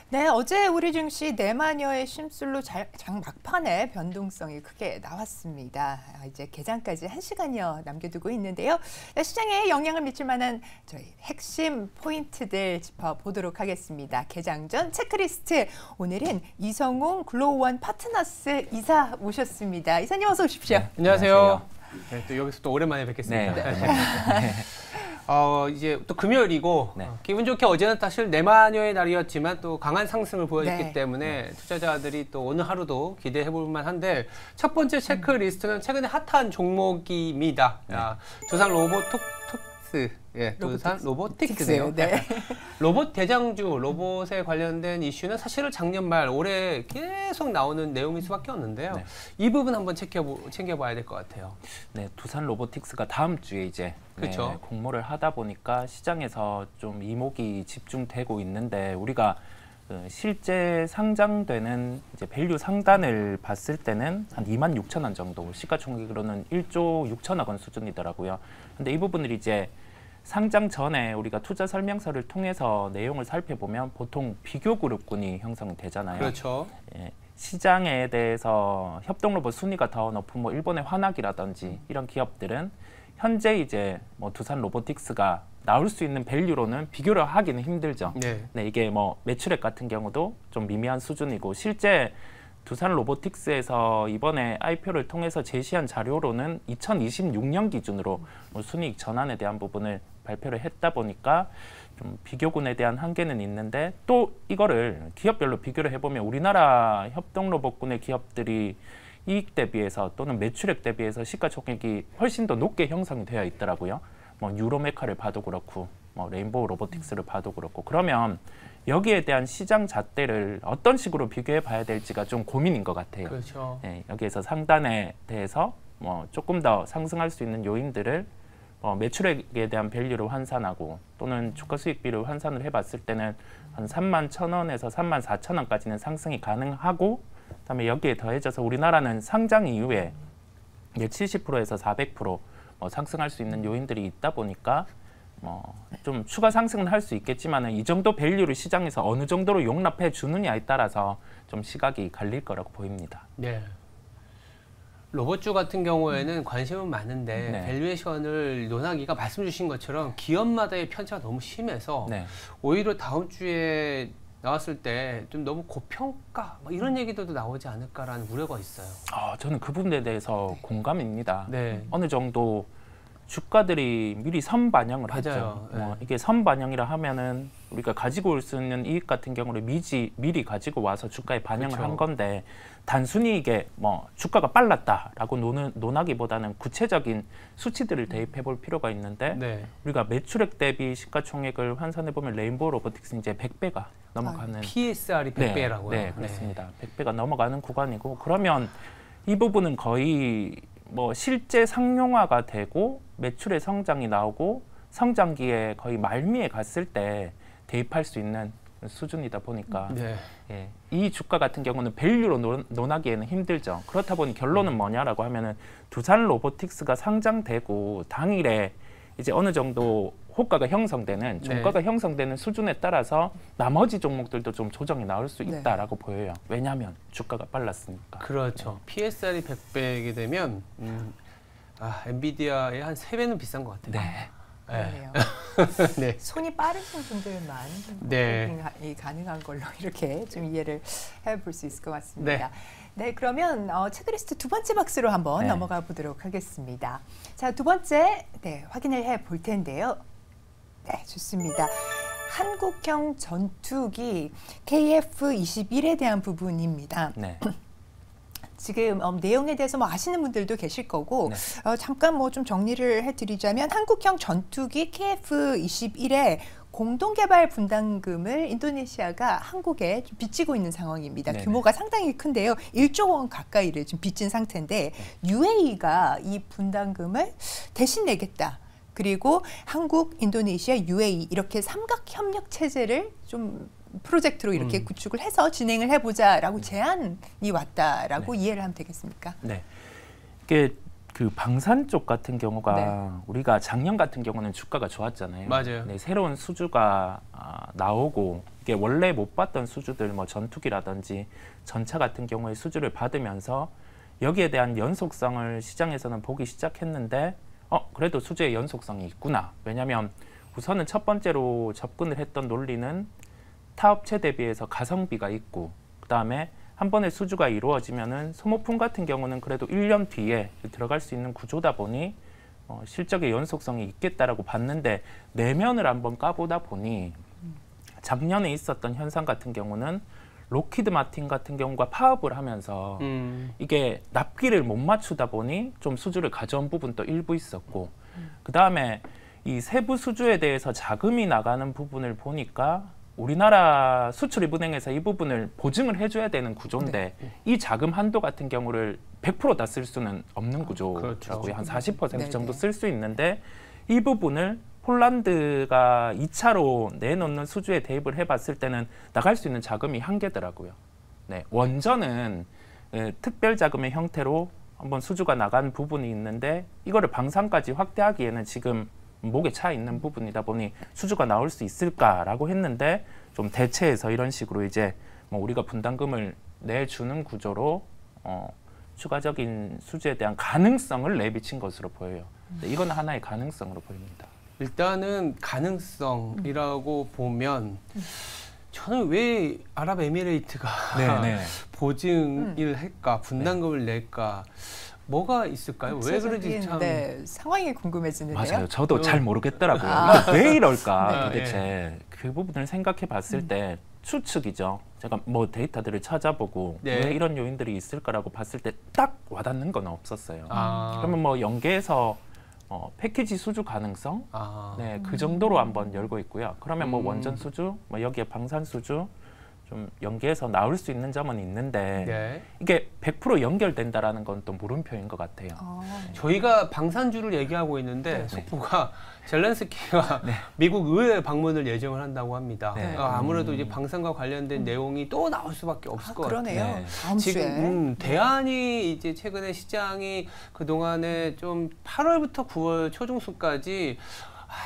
네, 어제 우리 증시 내마녀의 심술로 장 막판에 변동성이 크게 나왔습니다. 이제 개장까지 1시간여 남겨두고 있는데요. 시장에 영향을 미칠 만한 저희 핵심 포인트들 짚어보도록 하겠습니다. 개장 전 체크리스트, 오늘은 이성웅 글로우원 파트너스 이사 모셨습니다. 이사님 어서 오십시오. 네, 안녕하세요. 네, 또 여기서 또 오랜만에 뵙겠습니다. 네. 이제 또 금요일이고 기분 좋게 어제는 사실 내마녀의 날이었지만 또 강한 상승을 보여줬기 때문에 투자자들이 또 오늘 하루도 기대해 볼 만한데 첫 번째 체크리스트는 최근에 핫한 종목입니다. 두산 로보틱스. 예, 두산 로보틱스네요. 네. 로봇 대장주, 로봇에 관련된 이슈는 사실은 작년 말 올해 계속 나오는 내용일 수밖에 없는데요. 네. 이 부분 한번 챙겨봐야 될 것 같아요. 네, 두산 로보틱스가 다음 주에 이제 그렇죠. 공모를 하다 보니까 시장에서 좀 이목이 집중되고 있는데 우리가 실제 상장되는 이제 밸류 상단을 봤을 때는 한 26,000원 정도, 시가총액으로는 1조 6천억 원 수준이더라고요. 근데 이 부분을 이제 상장 전에 우리가 투자 설명서를 통해서 내용을 살펴보면 보통 비교 그룹군이 형성되잖아요. 그렇죠. 예, 시장에 대해서 협동로봇 순위가 더 높은 뭐 일본의 화나기라든지 이런 기업들은 현재 이제 뭐 두산 로보틱스가 나올 수 있는 밸류로는 비교를 하기는 힘들죠. 네, 이게 뭐 매출액 같은 경우도 좀 미미한 수준이고 실제 두산 로보틱스에서 이번에 IPO를 통해서 제시한 자료로는 2026년 기준으로 뭐 순이익 전환에 대한 부분을 발표를 했다 보니까 좀 비교군에 대한 한계는 있는데 또 이거를 기업별로 비교를 해보면 우리나라 협동로봇군의 기업들이 이익 대비해서 또는 매출액 대비해서 시가총액이 훨씬 더 높게 형성이 되어 있더라고요. 뭐 뉴로메카를 봐도 그렇고 뭐 레인보우 로보틱스를 봐도 그렇고 그러면 여기에 대한 시장 잣대를 어떤 식으로 비교해 봐야 될지가 좀 고민인 것 같아요. 그렇죠. 네, 여기에서 상단에 대해서 뭐 조금 더 상승할 수 있는 요인들을 매출액에 대한 밸류를 환산하고 또는 주가 수익비를 환산을 해봤을 때는 한 31,000원에서 34,000원까지는 상승이 가능하고 그다음에 여기에 더해져서 우리나라는 상장 이후에 70%에서 400% 상승할 수 있는 요인들이 있다 보니까 좀 추가 상승은 할 수 있겠지만 이 정도 밸류를 시장에서 어느 정도로 용납해 주느냐에 따라서 좀 시각이 갈릴 거라고 보입니다. 네. 로봇주 같은 경우에는 관심은 많은데 밸류에이션을 논하기가 말씀 주신 것처럼 기업마다의 편차가 너무 심해서 오히려 다음 주에 나왔을 때 좀 너무 고평가 이런 얘기들도 나오지 않을까라는 우려가 있어요. 저는 그 부분에 대해서 공감입니다. 어느 정도 주가들이 미리 선반영을 했죠. 이게 선반영이라 하면은 우리가 가지고 올 수 있는 이익 같은 경우를 미리 가지고 와서 주가에 반영을 한 건데 단순히 이게 뭐 주가가 빨랐다라고 논하기보다는 구체적인 수치들을 대입해 볼 필요가 있는데 우리가 매출액 대비 시가총액을 환산해 보면 레인보우 로보틱스 이제 100배가 넘어가는 PSR이 100배라고요. 네, 그렇습니다. 100배가 넘어가는 구간이고 그러면 이 부분은 거의 뭐 실제 상용화가 되고 매출의 성장이 나오고 성장기에 거의 말미에 갔을 때 대입할 수 있는 수준이다 보니까 이 주가 같은 경우는 밸류로 논하기에는 힘들죠. 그렇다 보니 결론은 뭐냐라고 하면은 두산 로보틱스가 상장되고 당일에 이제 어느 정도 호가가 형성되는 종가가 형성되는 수준에 따라서 나머지 종목들도 좀 조정이 나올 수 있다라고 보여요. 왜냐하면 주가가 빨랐으니까. 그렇죠. PSR이 100배이게 되면 엔비디아의 한 3배는 비싼 것 같아요. 그러네요. 손이 빠르신 분들만 가능한 걸로 이렇게 좀 이해를 해볼 수 있을 것 같습니다. 그러면 체크리스트 두 번째 박스로 한번 넘어가 보도록 하겠습니다. 자, 두 번째 확인을 해 볼 텐데요. 좋습니다. 한국형 전투기 KF-21에 대한 부분입니다. 지금 내용에 대해서 아시는 분들도 계실 거고 잠깐 좀 정리를 해드리자면 한국형 전투기 KF-21의 공동개발 분담금을 인도네시아가 한국에 좀 빚지고 있는 상황입니다. 규모가 상당히 큰데요. 1조 원 가까이를 지금 빚진 상태인데 UAE가 이 분담금을 대신 내겠다. 그리고 한국, 인도네시아, UAE 이렇게 삼각 협력 체제를 좀 프로젝트로 이렇게 구축을 해서 진행을 해보자라고 제안이 왔다라고 이해를 하면 되겠습니까? 이게 그 방산 쪽 같은 경우가 네. 우리가 작년 같은 경우는 주가가 좋았잖아요. 맞아요. 네, 새로운 수주가 나오고 이게 원래 못 봤던 수주들 뭐 전투기라든지 전차 같은 경우에 수주를 받으면서 여기에 대한 연속성을 시장에서는 보기 시작했는데 그래도 수주의 연속성이 있구나. 왜냐하면 우선은 첫 번째로 접근을 했던 논리는 타업체 대비해서 가성비가 있고 그다음에 한 번에 수주가 이루어지면은 소모품 같은 경우는 그래도 1년 뒤에 들어갈 수 있는 구조다 보니 실적의 연속성이 있겠다라고 봤는데 내면을 한번 까보다 보니 작년에 있었던 현상 같은 경우는 록히드 마틴 같은 경우가 파업을 하면서 이게 납기를 못 맞추다 보니 좀 수주를 가져온 부분도 일부 있었고 그 다음에 이 세부 수주에 대해서 자금이 나가는 부분을 보니까 우리나라 수출입은행에서 이 부분을 보증을 해줘야 되는 구조인데 네. 이 자금 한도 같은 경우를 100% 다 쓸 수는 없는 구조고요. 그렇죠. 한 40% 정도 쓸 수 있는데 이 부분을 폴란드가 2차로 내놓는 수주에 대입을 해봤을 때는 나갈 수 있는 자금이 한계더라고요. 네, 원전은 특별 자금의 형태로 한번 수주가 나간 부분이 있는데 이거를 방산까지 확대하기에는 지금 목에 차 있는 부분이다 보니 수주가 나올 수 있을까라고 했는데 좀 대체해서 이런 식으로 이제 뭐 우리가 분담금을 내주는 구조로 추가적인 수주에 대한 가능성을 내비친 것으로 보여요. 이건 하나의 가능성으로 보입니다. 일단은 가능성이라고 보면 저는 왜 아랍에미레이트가 보증을 할까, 분담금을 낼까? 뭐가 있을까요? 왜 그런지 참 상황이 궁금해지는데요. 맞아요. 저도 잘 모르겠더라고요. 왜 이럴까 도대체. 그 부분을 생각해 봤을 때 추측이죠. 제가 뭐 데이터들을 찾아보고 왜 이런 요인들이 있을까라고 봤을 때 딱 와닿는 건 없었어요. 그러면 뭐 연계해서 패키지 수주 가능성, 그 정도로 한번 열고 있고요. 그러면 뭐 원전 수주, 뭐 여기에 방산 수주 좀 연계해서 나올 수 있는 점은 있는데 이게 100% 연결된다라는 건 또 물음표인 것 같아요. 저희가 방산주를 얘기하고 있는데 속보가 젤렌스키가 미국 의회 방문을 예정을 한다고 합니다. 아무래도 이제 방산과 관련된 내용이 또 나올 수밖에 없을 것 같아요. 다음 지금 대안이 이제 최근에 시장이 그 동안에 좀 8월부터 9월 초중순까지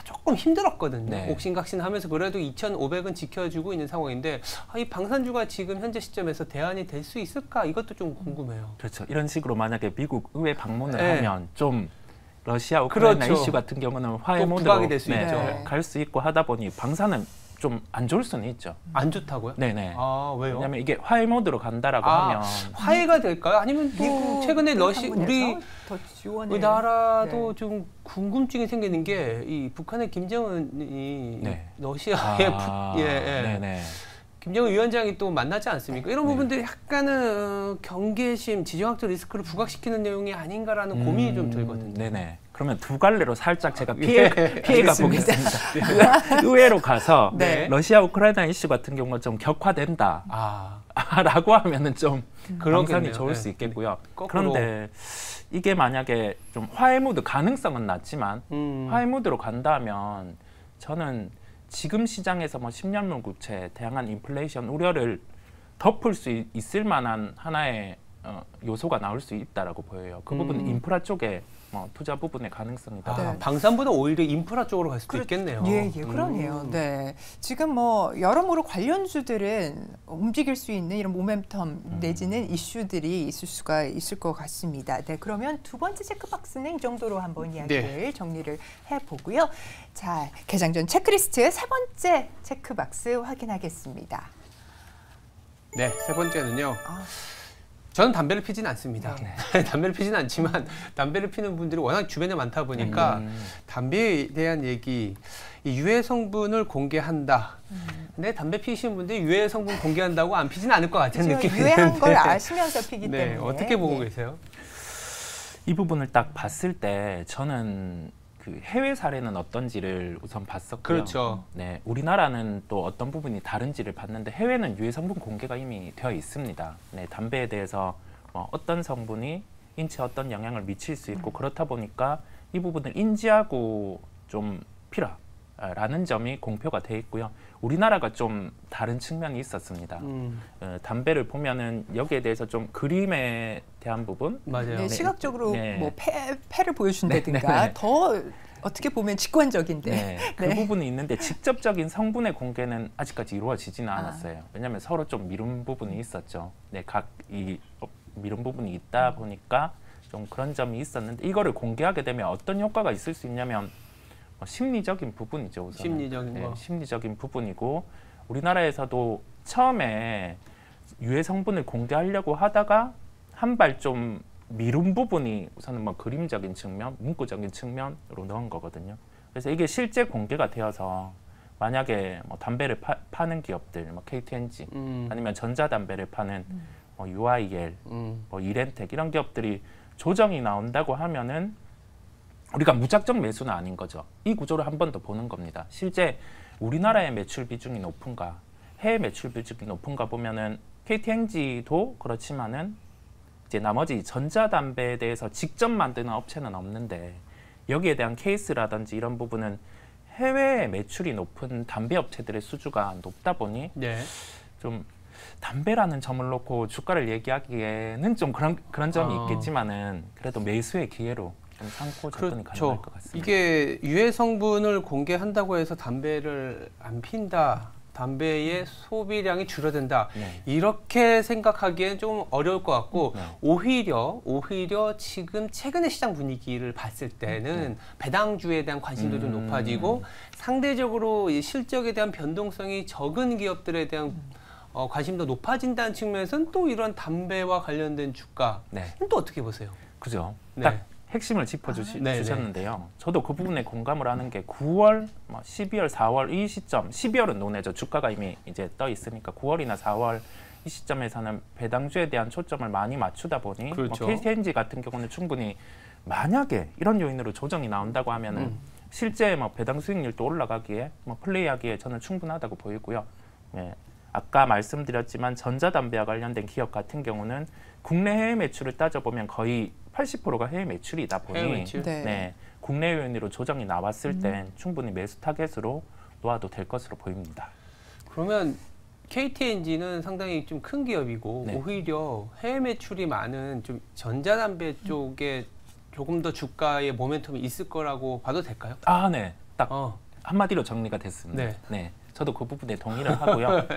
조금 힘들었거든요. 옥신각신하면서 그래도 2,500은 지켜주고 있는 상황인데 이 방산주가 지금 현재 시점에서 대안이 될 수 있을까? 이것도 좀 궁금해요. 그렇죠. 이런 식으로 만약에 미국 의회 방문을 하면 좀 러시아 우크라이나 이슈 같은 경우는 화해 모드로 될 수 있죠. 갈 수 있고 하다 보니 방산은 좀 안 좋을 수는 있죠. 안 좋다고요? 네네. 왜요? 왜냐면 이게 화해 모드로 간다라고 하면 화해가 될까요? 아니면 또 최근에 우리나라도 좀 궁금증이 생기는 게 이 북한의 김정은이 러시아의 김정은 위원장이 또 만나지 않습니까? 이런 부분들이 약간은 경계심, 지정학적 리스크를 부각시키는 내용이 아닌가라는 고민이 좀 들거든요. 네네. 그러면 두 갈래로 살짝 제가 피해가 보겠습니다. 의회로 가서 러시아 우크라이나 이슈 같은 경우는 좀 격화된다. 라고 하면은 좀 방산이 좋을 수 있겠고요. 그런데 이게 만약에 좀 화해 모드 가능성은 낮지만 화해 모드로 간다면 저는 지금 시장에서 뭐 10년물 국채, 다양한 인플레이션 우려를 덮을 수 있을 만한 하나의 요소가 나올 수 있다라고 보여요. 그 부분은 인프라 쪽에 투자 부분의 가능성이다. 방산보다 오히려 인프라 쪽으로 갈 수도 있겠네요. 그러네요. 지금 뭐 여러모로 관련주들은 움직일 수 있는 이런 모멘텀 내지는 이슈들이 있을 수가 있을 것 같습니다. 그러면 두 번째 체크박스는 이 정도로 한번 이야기를 정리를 해보고요. 자, 개장 전 체크리스트 세 번째 체크박스 확인하겠습니다. 네, 세 번째는요. 저는 담배를 피지는 않습니다. 담배를 피지는 않지만 담배를 피는 분들이 워낙 주변에 많다 보니까 담배에 대한 얘기, 이 유해 성분을 공개한다. 근데 담배 피시는 분들이 유해 성분 공개한다고 안 피지는 않을 것 같은 느낌이 드는데 유해한 걸 아시면서 피기 때문에 어떻게 보고 계세요? 이 부분을 딱 봤을 때 저는 그 해외 사례는 어떤지를 우선 봤었고요. 그렇죠. 우리나라는 또 어떤 부분이 다른지를 봤는데 해외는 유해 성분 공개가 이미 되어 있습니다. 담배에 대해서 어떤 성분이 인체에 어떤 영향을 미칠 수 있고 그렇다 보니까 이 부분을 인지하고 좀 피라. 라는 점이 공표가 돼 있고요. 우리나라가 좀 다른 측면이 있었습니다. 담배를 보면은 여기에 대해서 좀 그림에 대한 부분, 맞아요. 네, 시각적으로 네. 뭐 패를 보여준다든가 더 어떻게 보면 직관적인데 네, 그 부분이 있는데 직접적인 성분의 공개는 아직까지 이루어지지는 않았어요. 왜냐하면 서로 좀 미룬 부분이 있었죠. 네, 각 이 미룬 부분이 있다 보니까 좀 그런 점이 있었는데 이거를 공개하게 되면 어떤 효과가 있을 수 있냐면 심리적인 부분이죠. 우선 심리적인 부분이고 우리나라에서도 처음에 유해 성분을 공개하려고 하다가 한 발 좀 미룬 부분이 우선은 뭐 그림적인 측면, 문구적인 측면으로 넣은 거거든요. 그래서 이게 실제 공개가 되어서 만약에 뭐 담배를 파는 기업들, 뭐 KTNG 아니면 전자담배를 파는 뭐 UIL, 뭐 이렌텍 이런 기업들이 조정이 나온다고 하면은 우리가 무작정 매수는 아닌 거죠. 이 구조를 한 번 더 보는 겁니다. 실제 우리나라의 매출 비중이 높은가, 해외 매출 비중이 높은가 보면은 KTNG도 그렇지만은 이제 나머지 전자담배에 대해서 직접 만드는 업체는 없는데 여기에 대한 케이스라든지 이런 부분은 해외 매출이 높은 담배 업체들의 수주가 높다 보니 좀 담배라는 점을 놓고 주가를 얘기하기에는 좀 그런 점이 있겠지만은 그래도 매수의 기회로 좀 삼고 접근이 가능할 것 같습니다. 이게 유해 성분을 공개한다고 해서 담배를 안 핀다, 담배의 소비량이 줄어든다, 이렇게 생각하기엔 좀 어려울 것 같고 오히려 지금 최근의 시장 분위기를 봤을 때는 배당주에 대한 관심도 좀 높아지고 상대적으로 이 실적에 대한 변동성이 적은 기업들에 대한 관심도 높아진다는 측면에서는 또 이런 담배와 관련된 주가는 또 어떻게 보세요? 그죠. 딱 핵심을 짚어주셨는데요. 저도 그 부분에 공감을 하는 게 9월, 12월, 4월 이 시점, 12월은 논외죠. 주가가 이미 이제 떠 있으니까 9월이나 4월 이 시점에서는 배당주에 대한 초점을 많이 맞추다 보니 KTNG 같은 경우는 충분히 만약에 이런 요인으로 조정이 나온다고 하면은 실제 배당 수익률도 올라가기에 플레이하기에 저는 충분하다고 보이고요. 아까 말씀드렸지만 전자담배와 관련된 기업 같은 경우는 국내 해외 매출을 따져보면 거의 80%가 해외 매출이다 보니 국내 요인으로 조정이 나왔을 땐 충분히 매수 타겟으로 놓아도 될 것으로 보입니다. 그러면 KTNG는 상당히 좀 큰 기업이고 오히려 해외 매출이 많은 좀 전자담배 쪽에 조금 더 주가의 모멘텀이 있을 거라고 봐도 될까요? 네. 딱 한마디로 정리가 됐습니다. 저도 그 부분에 동의를 하고요.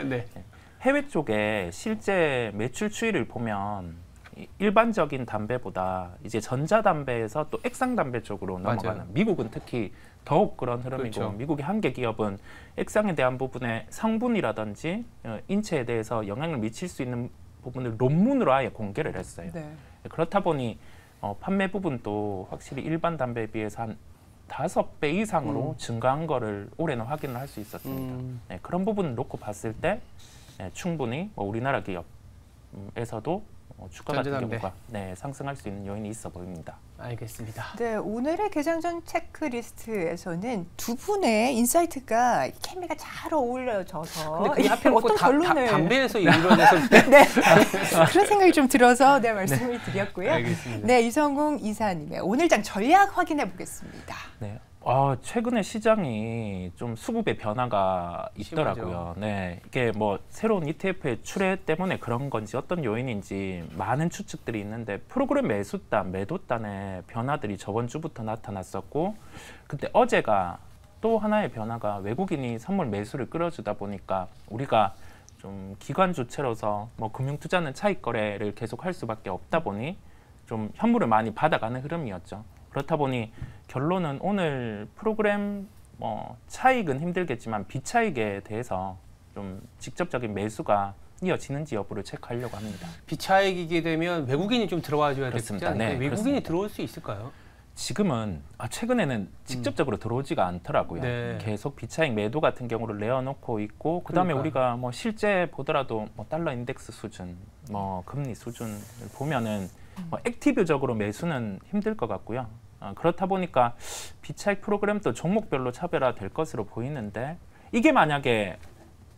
해외 쪽에 실제 매출 추이를 보면 일반적인 담배보다 이제 전자담배에서 또 액상담배 쪽으로 넘어가는 미국은 특히 더욱 그런 흐름이고 미국의 한 개 기업은 액상에 대한 부분의 성분이라든지 인체에 대해서 영향을 미칠 수 있는 부분을 논문으로 아예 공개를 했어요. 그렇다 보니 판매 부분도 확실히 일반 담배에 비해서 한 5배 이상으로 증가한 거를 올해는 확인을 할 수 있었습니다. 그런 부분을 놓고 봤을 때 충분히 우리나라 기업에서도 주가 같은 경우가 상승할 수 있는 요인이 있어 보입니다. 알겠습니다. 오늘의 개장전 체크리스트에서는 두 분의 인사이트가 케미가 잘 어울려져서 근데 하필 어떤 결론을 담배에서 이루어져서 그런 생각이 좀 들어서 말씀을 드렸고요. 알겠습니다. 이성공 이사님의 오늘장 전략 확인해 보겠습니다. 최근에 시장이 좀 수급의 변화가 있더라고요. 이게 새로운 ETF의 출해 때문에 그런 건지 어떤 요인인지 많은 추측들이 있는데 프로그램 매수단, 매도단의 변화들이 저번 주부터 나타났었고 근데 어제가 또 하나의 변화가 외국인이 선물 매수를 끌어주다 보니까 우리가 좀 기관 주체로서 금융투자는 차익 거래를 계속 할 수밖에 없다 보니 좀 현물을 많이 받아가는 흐름이었죠. 그렇다 보니 결론은 오늘 프로그램 차익은 힘들겠지만 비차익에 대해서 좀 직접적인 매수가 이어지는지 여부를 체크하려고 합니다. 비차익이게 되면 외국인이 좀 들어와줘야 그렇습니다. 되겠죠? 외국인이 그렇습니다. 들어올 수 있을까요? 지금은 최근에는 직접적으로 들어오지가 않더라고요. 계속 비차익 매도 같은 경우를 내어놓고 있고 그다음에 우리가 실제 보더라도 달러 인덱스 수준, 금리 수준을 보면은 액티브적으로 매수는 힘들 것 같고요. 그렇다 보니까 비차익 프로그램도 종목별로 차별화될 것으로 보이는데 이게 만약에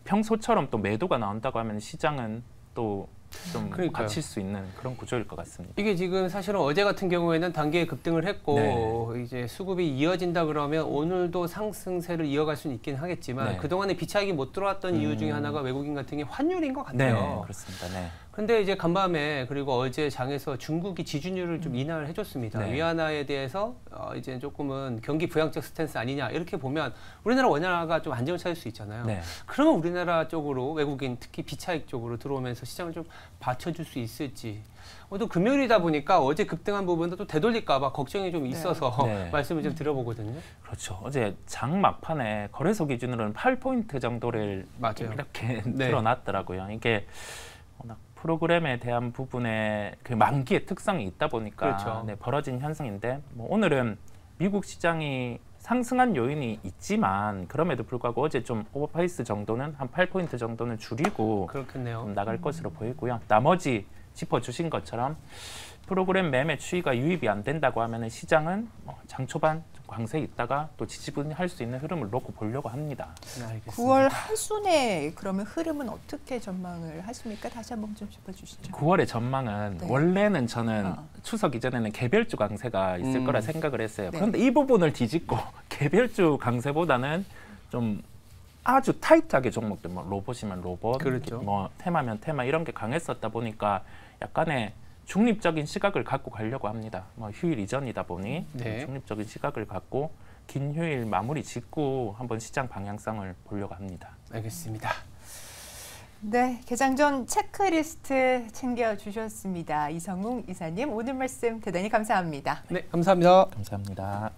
평소처럼 또 매도가 나온다고 하면 시장은 또 좀 갇힐 수 있는 그런 구조일 것 같습니다. 이게 지금 사실은 어제 같은 경우에는 단기에 급등을 했고 이제 수급이 이어진다 그러면 오늘도 상승세를 이어갈 수는 있긴 하겠지만 그동안에 비차익이 못 들어왔던 이유 중에 하나가 외국인 같은 게 환율인 것 같아요. 네, 그렇습니다. 네. 근데 이제 간밤에 그리고 어제 장에서 중국이 지준율을 좀 인하를 해줬습니다. 위안화에 대해서 이제 조금은 경기 부양적 스탠스 아니냐 이렇게 보면 우리나라 원화가 좀 안정을 찾을 수 있잖아요. 그러면 우리나라 쪽으로 외국인 특히 비차익 쪽으로 들어오면서 시장을 좀 받쳐줄 수 있을지. 또 금요일이다 보니까 어제 급등한 부분도 또 되돌릴까봐 걱정이 좀 있어서 말씀을 좀 드려보거든요. 그렇죠. 어제 장 막판에 거래소 기준으로는 8포인트 정도를 이렇게 드러났더라고요. 이게 프로그램에 대한 부분에 그 만기의 특성이 있다 보니까 벌어진 현상인데 오늘은 미국 시장이 상승한 요인이 있지만 그럼에도 불구하고 어제 좀 오버페이스 정도는 한 8포인트 정도는 줄이고 좀 나갈 것으로 보이고요. 나머지 짚어주신 것처럼 프로그램 매매 추이가 유입이 안 된다고 하면 시장은 장 초반 강세에 있다가 또 지지분할 수 있는 흐름을 놓고 보려고 합니다. 9월 하순에 그러면 흐름은 어떻게 전망을 하십니까? 다시 한번 좀 짚어주시죠. 9월의 전망은 원래는 저는 추석 이전에는 개별주 강세가 있을 거라 생각을 했어요. 그런데 이 부분을 뒤집고 개별주 강세보다는 좀 아주 타이트하게 종목들, 뭐 로봇이면 로봇, 뭐 테마면 테마 이런 게 강했었다 보니까 약간의 중립적인 시각을 갖고 가려고 합니다. 뭐 휴일 이전이다 보니 중립적인 시각을 갖고 긴 휴일 마무리 짓고 한번 시장 방향성을 보려고 합니다. 알겠습니다. 네, 개장 전 체크리스트 챙겨주셨습니다. 이성웅 이사님 오늘 말씀 대단히 감사합니다. 네, 감사합니다. 감사합니다.